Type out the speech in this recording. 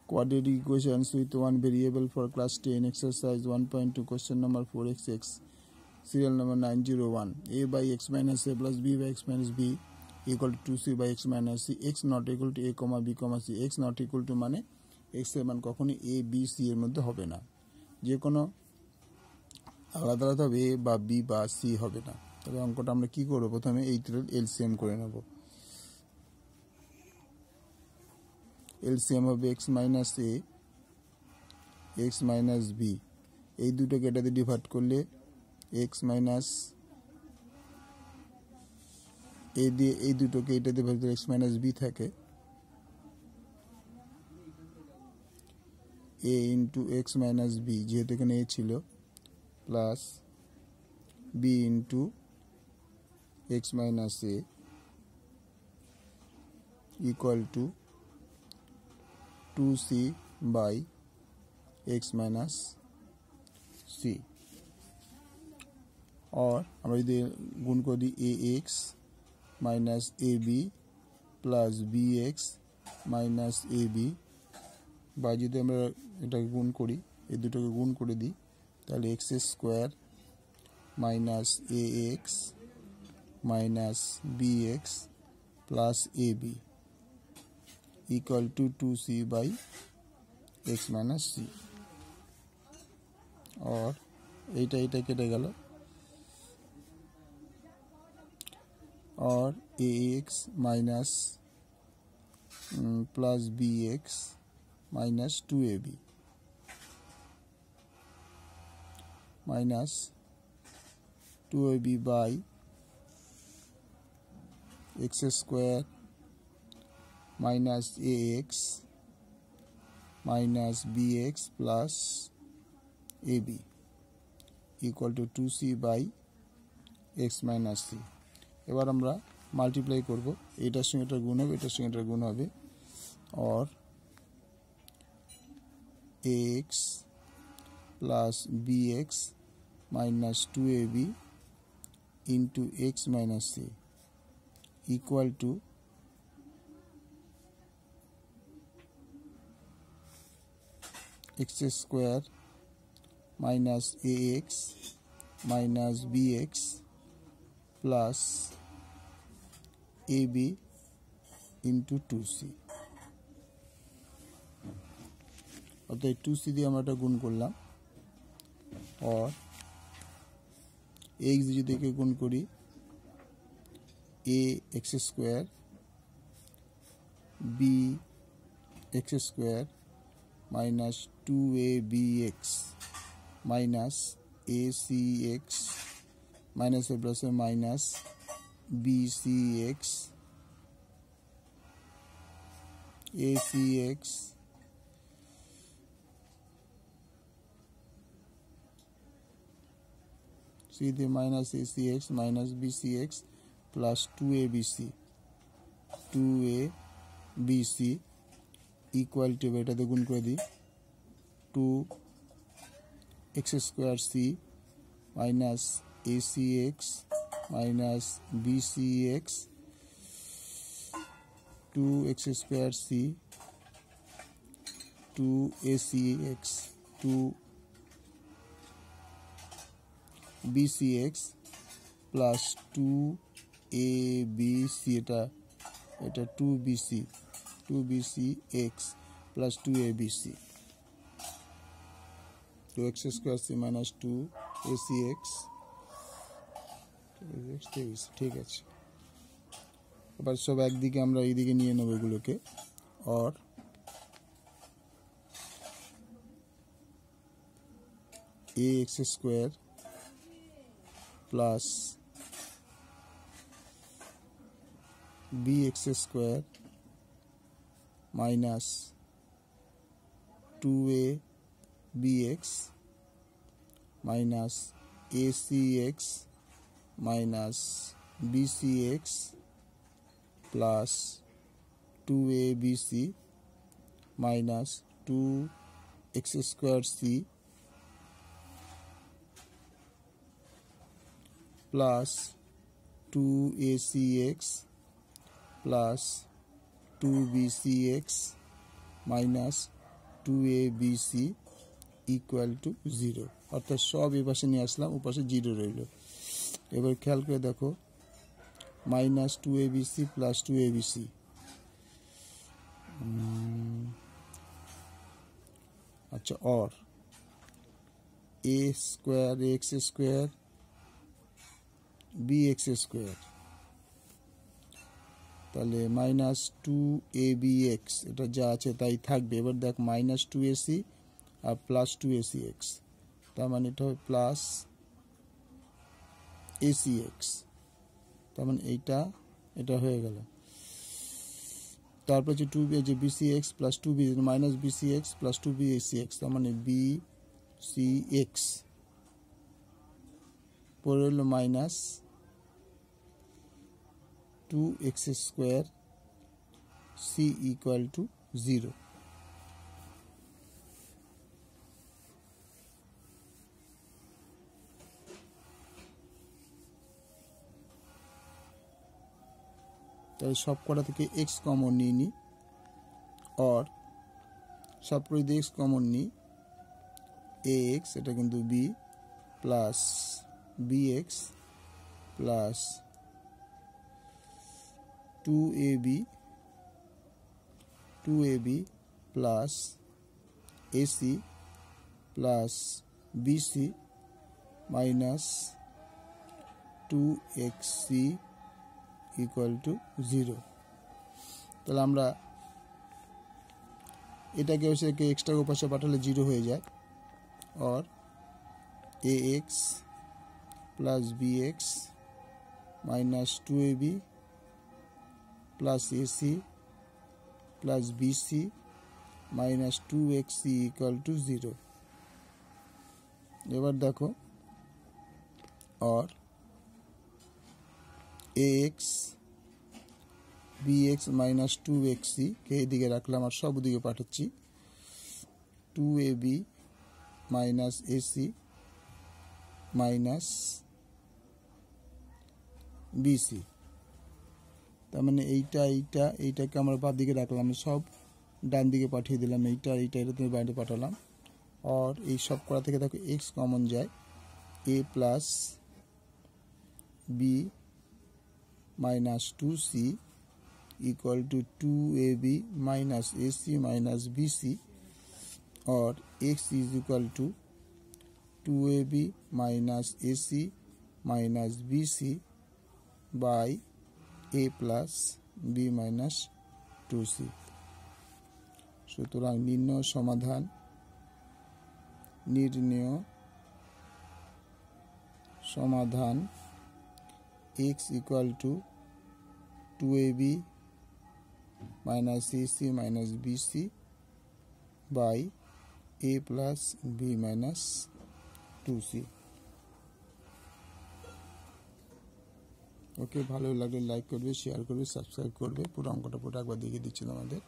quadratic equations with one variable for class 10 exercise 1.2 question number 4xx serial number 901. A by x minus a plus b by x minus b equal to 2c by x minus c. X not equal to a comma b comma c. X not equal to মানে x এর মান কখনো a b c এর মধ্যে হবে না, যে কোনো আলাদা আলাদা হবে a বা b বা c হবে না। তবে অঙ্কটা আমরা কি করব, প্রথমে এই দুটোর এলসিএম করে নেব। এলসিএম হবে x minus a x minus b, এই দুটোকে এটাতে ডিভাইড করলে x মাইনাস a দিয়ে এই দুটোকে এটাতে ভাগ দিলে x মাইনাস b থাকে, a into x minus b যেহেতু এখানে a ছিল, plus b into x minus a equal to 2c by x minus c। और আমরা যদি গুণ করে দিই ax minus ab plus bx minus ab, বা যদি আমরা এটাকে গুণ করি, এই দুটোকে গুণ করে দিই, তাহলে x square minus ax minus bx plus ab equal to 2c by x minus c। और এইটা কেটে গেল, और ax minus plus bx minus 2ab minus 2ab by x square minus ax minus bx plus ab equal to 2c by x minus c। এবার আমরা multiply করব, এটার সঙ্গে এটা গুণ হবে, এটার সঙ্গে এটা গুণ হবে, और ax plus bx minus 2ab into x minus c equal to x square minus ax minus bx plus ab into 2c। অর্থাৎ 2c দিয়ে আমরা এটা গুণ করলাম, और x যদি একে গুণ করি a x square b x square minus 2abx minus acx minus a plus है माइनस bcx acx सीधे minus acx minus bcx plus 2abc equal to बेटा दे गुण कर दी 2x square c minus acx minus bcx 2x square c 2acx 2bcx plus 2abc এটা 2bcx plus 2abc 2x square c minus 2acx ঠিক আছে। এবার সব একদিকে আমরা এইদিকে নিয়ে নেব এগুলোকে, और ax square plus bx square minus 2abx minus acx minus bcx plus 2abc minus 2x square c plus 2acx plus 2bcx minus 2abc equal to 0, অর্থাৎ সব এ পাশে নিয়ে আসলাম, ও পাশে 0 রইল। এবার খেয়াল করে দেখো, মাইনাস 2abc প্লাস 2abc, আচ্ছা, or a square x square bx square, তাহলে মাইনাস 2abx, এটা যা আছে তাই থাকবে। এবার দেখ মাইনাস 2ac আর প্লাস 2acx, তার মানে এটা হবে প্লাস acx, তার মানে এটা হয়ে গেল। তারপর হচ্ছে 2b যে bcx plus 2b minus bcx plus 2bcx, তার মানে bcx পরে হলো minus 2x square c equal to 0। তাই সব কটা থেকে x কমন নিয়ে নিই, অর সব করে দিয়ে x কমন নিই, ax এটা কিন্তু b plus bx plus 2ab plus ac plus bc minus 2xc equal to 0। তাহলে আমরা এটাকে এক্সট্রা পাশে পাঠালে 0 হয়ে যায়, और ax plus bx minus 2ab plus ac plus bc minus 2xc equal to 0। এবার দেখো, और ax bx माइनस 2xc কে এদিকে রাখলাম আর সব দিকে পাঠাচ্ছি, 2ab minus ac minus bc, তার মানে এইটাকে আমরা বাম দিকে রাখলাম, সব ডান দিকে পাঠিয়ে দিলাম, এটা তুমি বাইরে পাঠালাম। और এই সব করা থেকে দেখো x কমন যায়, a plus b minus 2c equal to 2ab minus ac minus bc, और x is equal to 2ab minus ac minus bc by a plus b minus 2c। সুতরাং নির্ণয় সমাধান x equal to 2ab minus ac minus bc by a plus b minus 2c। Okay, ভালো লাগলে like করবে, share করবে, subscribe করবে। পুরো অঙ্কটা একবার দেখিয়ে দিচ্ছি তোমাদের।